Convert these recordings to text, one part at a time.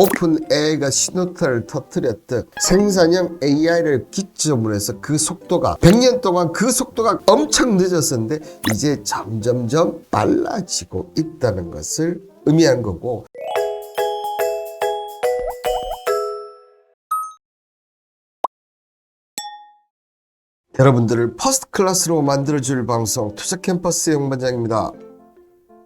오픈 AI가 신호탄을 터뜨렸듯 생산형 AI를 기점으로 해서 그 속도가 100년 동안 그 속도가 엄청 늦었었는데 이제 점점점 빨라지고 있다는 것을 의미한 거고, 여러분들을 퍼스트 클래스로 만들어줄 방송 투자캠퍼스의 홍반장입니다.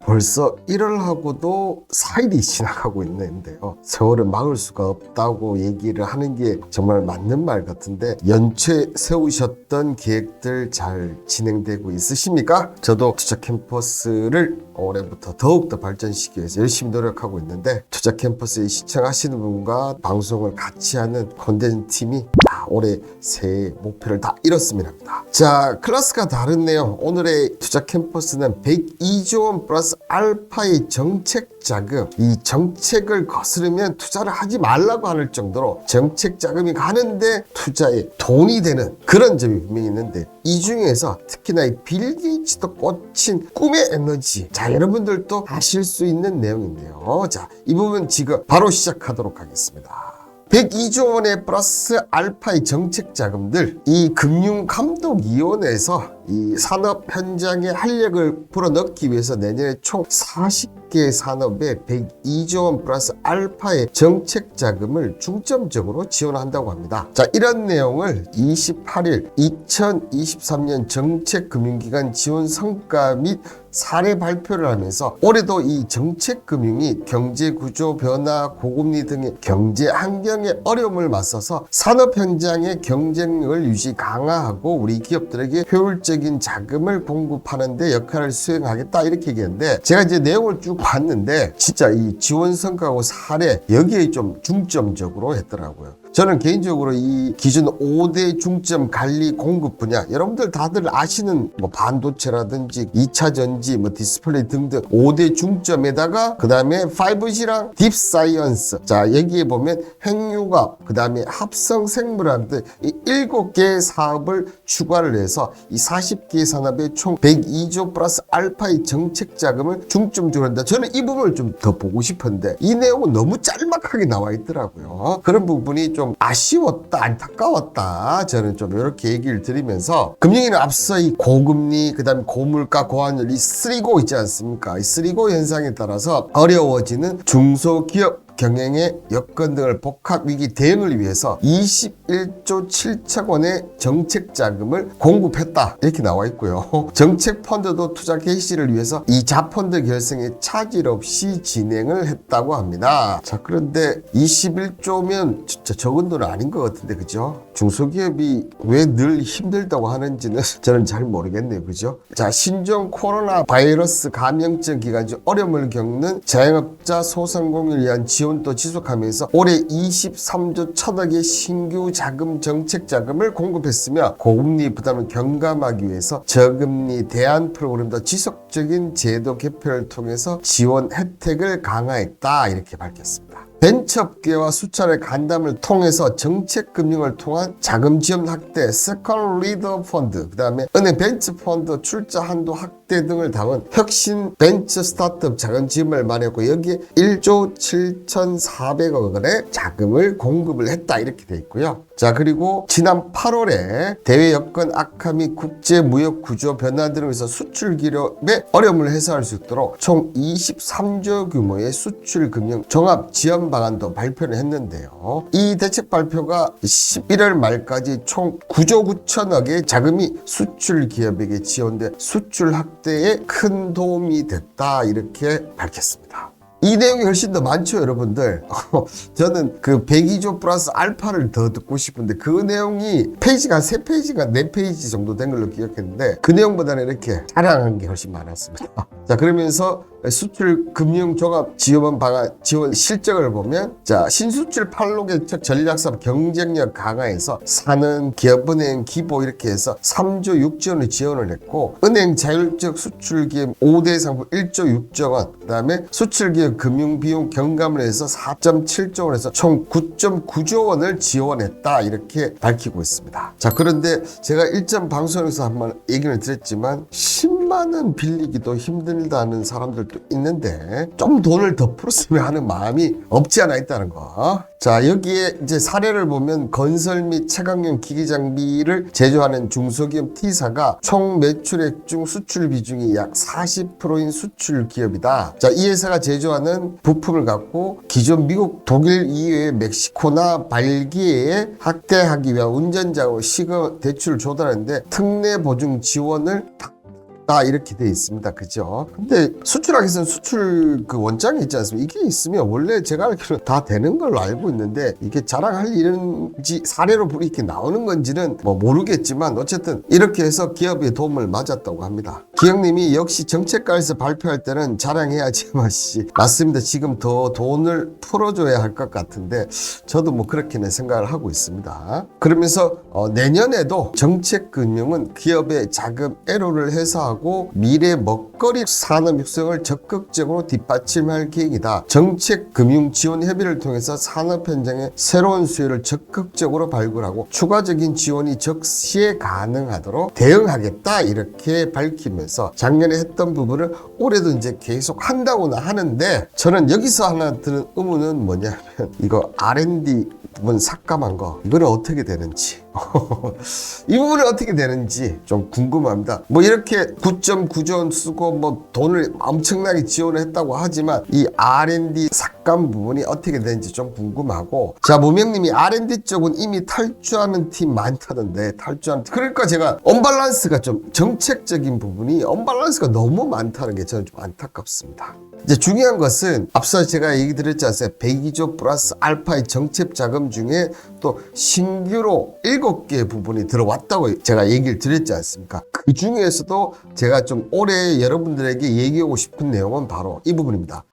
벌써 1월하고도 4일이 지나가고 있는데요. 세월을 막을 수가 없다고 얘기를 하는 게 정말 맞는 말 같은데, 연초에 세우셨던 계획들 잘 진행되고 있으십니까? 저도 투자캠퍼스를 올해부터 더욱더 발전시키기 위해서 열심히 노력하고 있는데, 투자캠퍼스에 시청하시는 분과 방송을 같이 하는 콘텐츠 팀이 올해 새해 목표를 다 이뤘습니다. 자, 클래스가 다르네요. 오늘의 투자캠퍼스는 102조 원 플러스 알파의 정책 자금, 이 정책을 거스르면 투자를 하지 말라고 할 정도로 정책 자금이 가는데 투자에 돈이 되는 그런 점이 분명히 있는데, 이 중에서 특히나 이 빌 게이츠도 꽂힌 꿈의 에너지, 자, 여러분들도 아실 수 있는 내용인데요. 자, 이 부분 지금 바로 시작하도록 하겠습니다. 102조 원의 플러스 알파의 정책 자금들, 이 금융감독위원회에서 이 산업 현장에 활력을 불어넣기 위해서 내년에 총 40개 산업에 102조 원 플러스 알파의 정책 자금을 중점적으로 지원한다고 합니다. 자, 이런 내용을 28일 2023년 정책금융기관 지원 성과 및 사례 발표를 하면서, 올해도 이 정책금융이 경제구조 변화, 고금리 등의 경제 환경의 어려움을 맞서서 산업 현장의 경쟁력을 유지 강화하고 우리 기업들에게 효율적인 자금을 공급하는 데 역할을 수행하겠다, 이렇게 얘기했는데, 제가 이제 내용을 쭉 봤는데 진짜 이 지원 성과하고 사례 여기에 좀 중점적으로 했더라고요. 저는 개인적으로 이 기존 5대 중점 관리 공급 분야, 여러분들 다들 아시는 뭐 반도체라든지 2차 전지, 뭐 디스플레이 등등 5대 중점에다가 그 다음에 5G랑 딥사이언스, 자, 여기에 보면 핵융합, 그 다음에 합성생물학 등 이 7개 사업을 추가를 해서 이 40개 산업에 총 102조 플러스 알파의 정책 자금을 중점적으로 한다. 저는 이 부분을 좀 더 보고 싶은데 이 내용은 너무 짤막하게 나와 있더라고요. 그런 부분이 좀 아쉬웠다, 안타까웠다, 저는 좀 이렇게 얘기를 드리면서, 금융위는 앞서 이 고금리, 그 다음에 고물가, 고환율, 이 3고 있지 않습니까? 이 3고 현상에 따라서 어려워지는 중소기업 경영의 여건 등을 복합 위기 대응을 위해서 21조 7천 원의 정책 자금을 공급했다, 이렇게 나와 있고요. 정책 펀드도 투자 개시를 위해서 이 자펀드 결성에 차질 없이 진행을 했다고 합니다. 자, 그런데 21조면 진짜 적은 돈은 아닌 것 같은데, 그죠? 중소기업이 왜 늘 힘들다고 하는지는 저는 잘 모르겠네요, 그죠? 자, 신종 코로나 바이러스 감염증 기간 중 어려움을 겪는 자영업자 소상공인을 위한 지원도 지속하면서 올해 23조 1천억의 신규 자금 정책 자금을 공급했으며, 고금리 부담을 경감하기 위해서 저금리 대안 프로그램도 지속적인 제도 개편을 통해서 지원 혜택을 강화했다, 이렇게 밝혔습니다. 벤처업계와 수차례 간담을 통해서 정책금융을 통한 자금 지원 확대, 세컨 리더 펀드, 그 다음에 은행 벤처 펀드 출자 한도 확대 등을 담은 혁신 벤처 스타트업 자금 지원을 마련했고, 여기에 1조 7,400억 원의 자금을 공급을 했다, 이렇게 돼 있고요. 자, 그리고 지난 8월에 대외 여건 악화 및 국제 무역 구조 변화 등을 위해서 수출 기업의 어려움을 해소할 수 있도록 총 23조 규모의 수출 금융 종합 지원 방안도 발표를 했는데요. 이 대책 발표가 11월 말까지 총 9조 9천억의 자금이 수출 기업에게 지원돼 수출 확대에 큰 도움이 됐다, 이렇게 밝혔습니다. 이 내용이 훨씬 더 많죠, 여러분들. 저는 그 102조 플러스 알파를 더 듣고 싶은데, 그 내용이 페이지가 한 3페이지가 4페이지 정도 된 걸로 기억했는데, 그 내용보다는 이렇게 자랑한 게 훨씬 많았습니다. 자, 그러면서 수출 금융 종합 지원 방안 지원 실적을 보면, 자, 신수출 8로 전략사업 경쟁력 강화해서 사는 기업은행 기보 이렇게 해서 3조 6조 원을 지원을 했고, 은행 자율적 수출 기업 5대 상품 1조 6조 원, 그 다음에 수출 기업 금융 비용 경감을 해서 4.7조 원에서 총 9.9조 원을 지원했다, 이렇게 밝히고 있습니다. 자, 그런데 제가 일전 방송에서 한번 얘기를 드렸지만 10년 천만은 빌리기도 힘들다는 사람들도 있는데 좀 돈을 더 풀었으면 하는 마음이 없지 않아 있다는 거. 자, 여기에 이제 사례를 보면 건설 및 채광용 기기 장비를 제조하는 중소기업 T사가 총 매출액 중 수출 비중이 약 40%인 수출 기업이다. 자, 이 회사가 제조하는 부품을 갖고 기존 미국, 독일 이외의 멕시코나 발기에 확대하기 위한 운전자하고 시급 대출을 조달하는데 특례 보증 지원을 이렇게 돼 있습니다. 그죠? 근데 수출하기 위해서는 수출 그 원장이 있지 않습니까? 이게 있으면 원래 제가 알기로는 다 되는 걸로 알고 있는데 이게 자랑할 일인지 사례로 이렇게 나오는 건지는 뭐 모르겠지만 어쨌든 이렇게 해서 기업의 도움을 맞았다고 합니다. 기영님이 역시 정책과에서 발표할 때는 자랑해야지 마시. 맞습니다. 지금 더 돈을 풀어줘야 할 것 같은데 저도 뭐 그렇게는 생각을 하고 있습니다. 그러면서 내년에도 정책금융은 기업의 자금 애로를 해소하고 미래 먹거리 산업 육성을 적극적으로 뒷받침할 계획이다. 정책금융지원협의를 통해서 산업 현장의 새로운 수요를 적극적으로 발굴하고 추가적인 지원이 적시에 가능하도록 대응하겠다 이렇게 밝히면서 작년에 했던 부분을 올해도 이제 계속 한다고는 하는데 저는 여기서 하나 드는 의문은 뭐냐면 이거 R&D 부분 삭감한 거 이거는 어떻게 되는지 이 부분은 어떻게 되는지 좀 궁금합니다. 뭐 이렇게 9.9조 원 쓰고 뭐 돈을 엄청나게 지원을 했다고 하지만 이 R&D 삭감 부분이 어떻게 되는지 좀 궁금하고 자 무명님이 R&D 쪽은 이미 탈주하는 팀 많다던데 탈주하는 팀. 그러니까 제가 언밸런스가 좀 정책적인 부분이 언밸런스가 너무 많다는 게 저는 좀 안타깝습니다. 이제 중요한 것은 앞서 제가 얘기 드렸지 않습니까? 102조 플러스 알파의 정책 자금 중에 또 신규로 7개 부분이 들어왔다고 제가 얘기를 드렸지 않습니까? 그 중에서도 제가 좀 올해 여러분들에게 얘기하고 싶은 내용은 바로 이 부분입니다.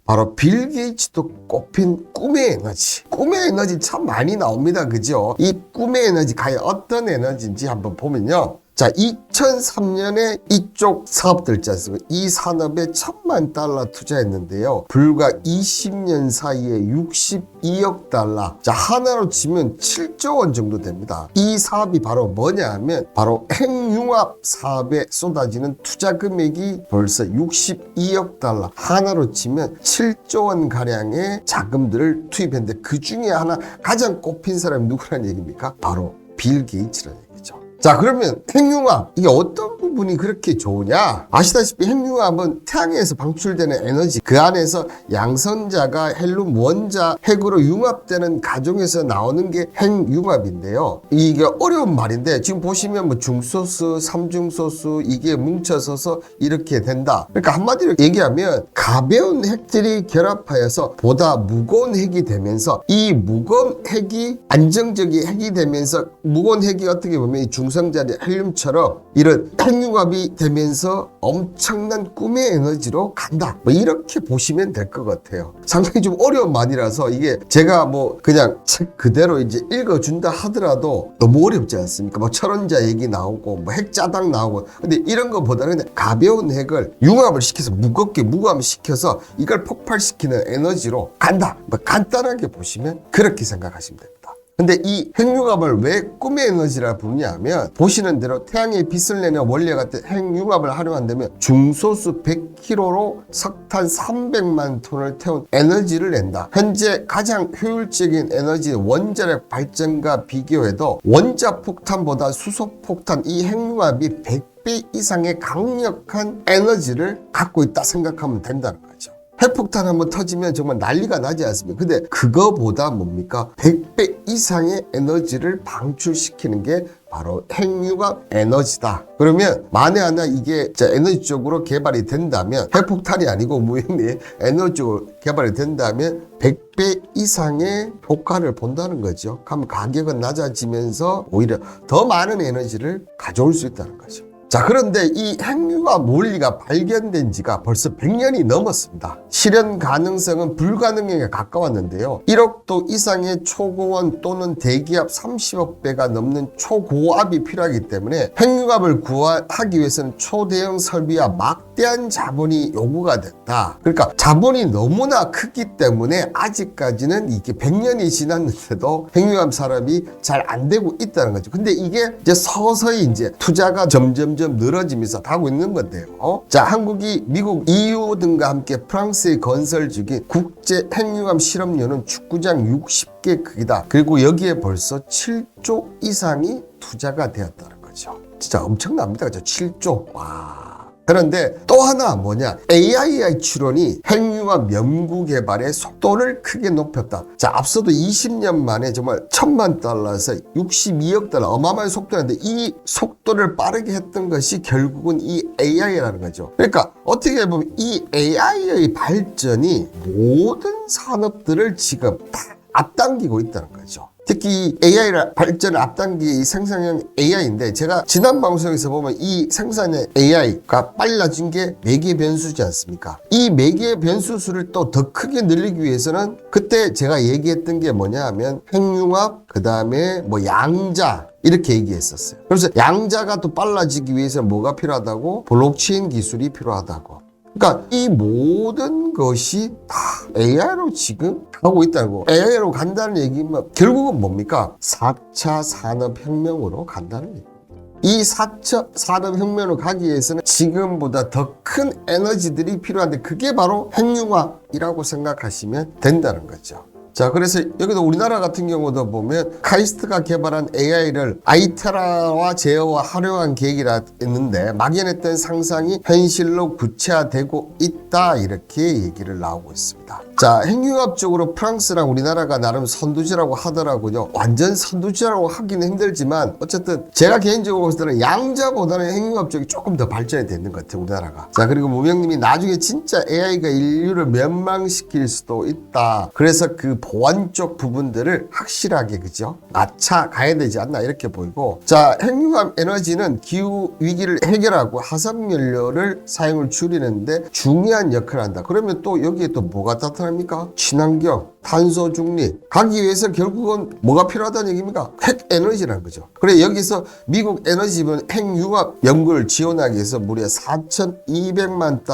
바로 빌 게이츠도 꼽힌 꿈의 에너지. 꿈의 에너지 참 많이 나옵니다. 그죠? 이 꿈의 에너지 과연 어떤 에너지인지 한번 보면요. 자, 2003년에 이쪽 사업들 있지 않습니까? 이 산업에 $10,000만 투자했는데요. 불과 20년 사이에 62억 달러. 자, 하나로 치면 7조 원 정도 됩니다. 이 사업이 바로 뭐냐 하면 바로 핵융합 사업에 쏟아지는 투자 금액이 벌써 62억 달러. 하나로 치면 7조 원 가량의 자금들을 투입했는데 그 중에 하나 가장 꼽힌 사람이 누구라는 얘기입니까? 바로 빌 게이츠라는 얘기죠. 자, 그러면 핵융합 이게 어떤 부분이 그렇게 좋으냐? 아시다시피 핵융합은 태양에서 방출되는 에너지 그 안에서 양성자가 헬륨 원자 핵으로 융합되는 과정에서 나오는 게 핵융합인데요. 이게 어려운 말인데 지금 보시면 뭐 중소수, 삼중소수 이게 뭉쳐서서 이렇게 된다. 그러니까 한마디로 얘기하면 가벼운 핵들이 결합하여서 보다 무거운 핵이 되면서 이 무거운 핵이 안정적인 핵이 되면서 무거운 핵이 어떻게 보면 이 중성자리 헬륨처럼 이런 핵융합이 되면서 엄청난 꿈의 에너지로 간다. 뭐 이렇게 보시면 될 것 같아요. 상당히 좀 어려운 말이라서 이게 제가 뭐 그냥 책 그대로 이제 읽어준다 하더라도 너무 어렵지 않습니까? 뭐 철원자 얘기 나오고 뭐 핵자당 나오고 근데 이런 것보다는 그냥 가벼운 핵을 융합을 시켜서 무겁게 무감시켜서 이걸 폭발시키는 에너지로 간다. 뭐 간단하게 보시면 그렇게 생각하시면 됩니다. 근데 이 핵융합을 왜 꿈의 에너지라 부르냐 하면 보시는 대로 태양의 빛을 내는 원리 같은 핵융합을 활용한다면 중소수 100kg로 석탄 300만 톤을 태운 에너지를 낸다. 현재 가장 효율적인 에너지 원자력 발전과 비교해도 원자폭탄보다 수소폭탄 이 핵융합이 100배 이상의 강력한 에너지를 갖고 있다 생각하면 된다는 거죠. 핵폭탄 한번 터지면 정말 난리가 나지 않습니까? 근데 그거보다 뭡니까? 100배 이상의 에너지를 방출시키는 게 바로 핵융합 에너지다. 그러면 만에 하나 이게 에너지 쪽으로 개발이 된다면 핵폭탄이 아니고 무형의 에너지 쪽으로 개발이 된다면 100배 이상의 효과를 본다는 거죠. 그럼 가격은 낮아지면서 오히려 더 많은 에너지를 가져올 수 있다는 거죠. 자, 그런데 이 핵융합 원리가 발견된 지가 벌써 100년이 넘었습니다. 실현 가능성은 불가능에 가까웠는데요. 1억 도 이상의 초고원 또는 대기압 30억 배가 넘는 초고압이 필요하기 때문에 핵융합을 하기 위해서는 초대형 설비와 막대한 자본이 요구가 된다. 그러니까 자본이 너무나 크기 때문에 아직까지는 이게 100년이 지났는데도 핵융합 산업이 잘 안 되고 있다는 거죠. 근데 이게 이제 서서히 이제 투자가 점점점 늘어지면서 가고 있는 건데요. 자, 한국이 미국, EU 등과 함께 프랑스의 건설 중인 국제 핵융합 실험료는 축구장 60개 크기다. 그리고 여기에 벌써 7조 이상이 투자가 되었다는 거죠. 진짜 엄청납니다. 그죠? 7조. 와. 그런데 또 하나 뭐냐, AI 추론이 핵융합 연구 개발의 속도를 크게 높였다. 자, 앞서도 20년 만에 정말 $1000,000에서 62억 달러 어마어마한 속도였는데 이 속도를 빠르게 했던 것이 결국은 이 AI라는 거죠. 그러니까 어떻게 보면 이 AI의 발전이 모든 산업들을 지금 다 앞당기고 있다는 거죠. 특히 AI를 발전을 앞당기기 생성형 AI인데, 제가 지난 방송에서 보면 이 생산형 AI가 빨라진 게 매개 변수지 않습니까? 이 매개 변수 수를 또 더 크게 늘리기 위해서는 그때 제가 얘기했던 게 뭐냐 하면 핵융합, 그 다음에 뭐 양자, 이렇게 얘기했었어요. 그래서 양자가 또 빨라지기 위해서 뭐가 필요하다고? 블록체인 기술이 필요하다고. 그러니까 이 모든 것이 다 AI로 지금 가고 있다는 거. AI로 간다는 얘기면 결국은 뭡니까? 4차 산업혁명으로 간다는 얘기입니다. 이 4차 산업혁명으로 가기 위해서는 지금보다 더 큰 에너지들이 필요한데 그게 바로 핵융합이라고 생각하시면 된다는 거죠. 자, 그래서 여기도 우리나라 같은 경우도 보면 카이스트가 개발한 AI를 아이테라와 제어와 활용한 계획이라 했는데 막연했던 상상이 현실로 구체화되고 있다, 이렇게 얘기를 나오고 있습니다. 자, 핵융합적으로 프랑스랑 우리나라가 나름 선두주라고 하더라고요. 완전 선두주라고 하기는 힘들지만 어쨌든 제가 개인적으로 봤을 때는 양자보다는 핵융합 쪽이 조금 더 발전이 되는 것 같아요, 우리나라가. 자, 그리고 무명님이 나중에 진짜 AI가 인류를 멸망시킬 수도 있다. 그래서 그 보안 쪽 부분들을 확실하게, 그죠? 맞춰 가야 되지 않나, 이렇게 보이고. 자, 핵융합 에너지는 기후 위기를 해결하고 화석 연료를 사용을 줄이는데 중요한 역할을 한다. 그러면 또 여기에 또 뭐가 나타납니까? 친환경, 탄소 중립 가기 위해서 결국은 뭐가 필요하다는 얘기입니까? 핵 에너지라는 거죠. 그래, 여기서 미국 에너지부는 핵융합 연구를 지원하기 위해서 무려 $4,200만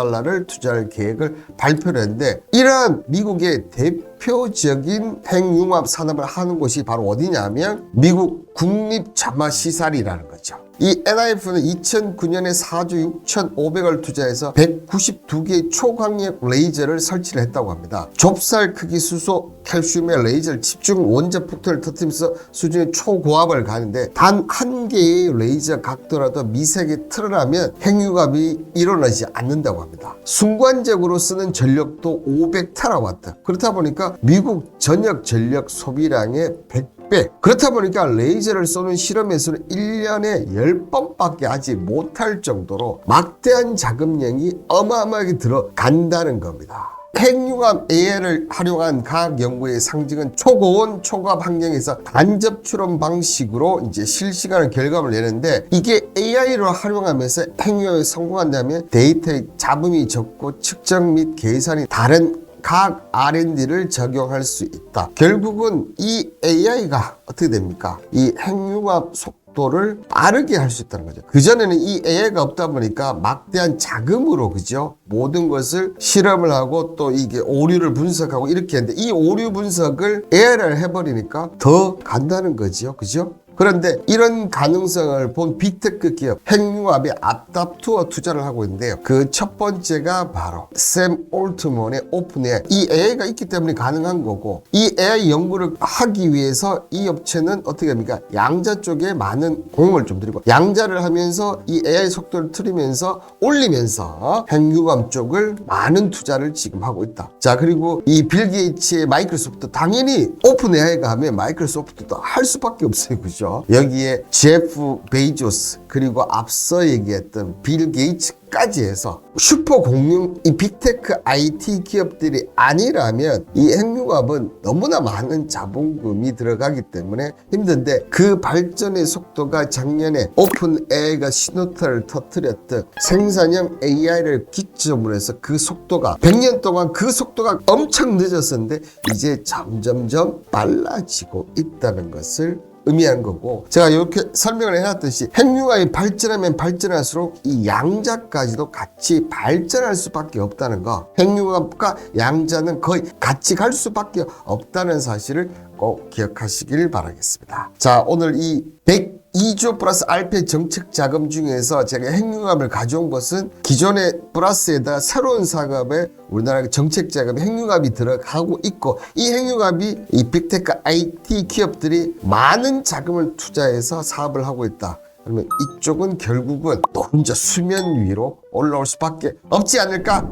투자할 계획을 발표를 했는데, 이러한 미국의 대표적인 핵융합 산업을 하는 곳이 바로 어디냐면 미국 국립자마시설이라는 거죠. 이 NIF는 2009년에 4조 6,500을 투자해서 192개의 초광역 레이저를 설치를 했다고 합니다. 좁쌀 크기 수소 칼슘의 레이저를 집중 원자 폭탄을 터뜨리면서 수준의 초고압을 가는데 단 한 개의 레이저 각도라도 미세하게 틀어나면 핵융합이 일어나지 않는다고 합니다. 순간적으로 쓰는 전력도 500TW. 그렇다 보니까 미국 전역 전력 소비량의 100배. 그렇다 보니까 레이저를 쏘는 실험에서는 1년에 10번밖에 하지 못할 정도로 막대한 자금량이 어마어마하게 들어간다는 겁니다. 핵융합 AI를 활용한 과학 연구의 상징은 초고온 초고압 환경에서 간접 추론 방식으로 이제 실시간으로 결과를 내는데, 이게 AI로 활용하면서 핵융합에 성공한다면 데이터의 잡음이 적고 측정 및 계산이 다른 각 R&D를 적용할 수 있다. 결국은 이 AI가 어떻게 됩니까? 이 핵융합 속도를 빠르게 할 수 있다는 거죠. 그전에는 이 AI가 없다 보니까 막대한 자금으로, 그죠? 모든 것을 실험을 하고 또 이게 오류를 분석하고 이렇게 했는데, 이 오류 분석을 AI를 해버리니까 더 간다는 거죠. 그죠? 그런데 이런 가능성을 본 빅테크 기업 핵융합에 앞다투어 투자를 하고 있는데요. 그 첫 번째가 바로 샘 올트먼의 오픈AI. 이 AI가 있기 때문에 가능한 거고, 이 AI 연구를 하기 위해서 이 업체는 어떻게 합니까? 양자 쪽에 많은 공을 좀 들이고, 양자를 하면서 이 AI 속도를 틀리면서 올리면서 핵융합 쪽을 많은 투자를 지금 하고 있다. 자, 그리고 이 빌 게이츠의 마이크로소프트, 당연히 오픈AI가 하면 마이크로소프트도 할 수밖에 없어요. 그죠? 있죠. 여기에 제프 베이조스 그리고 앞서 얘기했던 빌 게이츠까지 해서 슈퍼 공룡 이 빅테크 IT 기업들이 아니라면 이 핵융합은 너무나 많은 자본금이 들어가기 때문에 힘든데, 그 발전의 속도가 작년에 오픈 AI가 신호탄을 터뜨렸듯 생산형 AI를 기점으로 해서 그 속도가 100년 동안 그 속도가 엄청 늦었었는데 이제 점점점 빨라지고 있다는 것을 의미하는 거고, 제가 이렇게 설명을 해놨듯이 핵융합이 발전하면 발전할수록 이 양자까지도 같이 발전할 수밖에 없다는 거, 핵융합과 양자는 거의 같이 갈 수밖에 없다는 사실을 꼭 기억하시길 바라겠습니다. 자, 오늘 이 102조 플러스 알파 정책 자금 중에서 제가 핵융합을 가져온 것은 기존의 플러스에다 새로운 사업에 우리나라 정책 자금에 핵융합이 들어가고 있고, 이 핵융합이 이 빅테크 IT 기업들이 많은 자금을 투자해서 사업을 하고 있다. 그러면 이쪽은 결국은 또 혼자 수면 위로 올라올 수밖에 없지 않을까?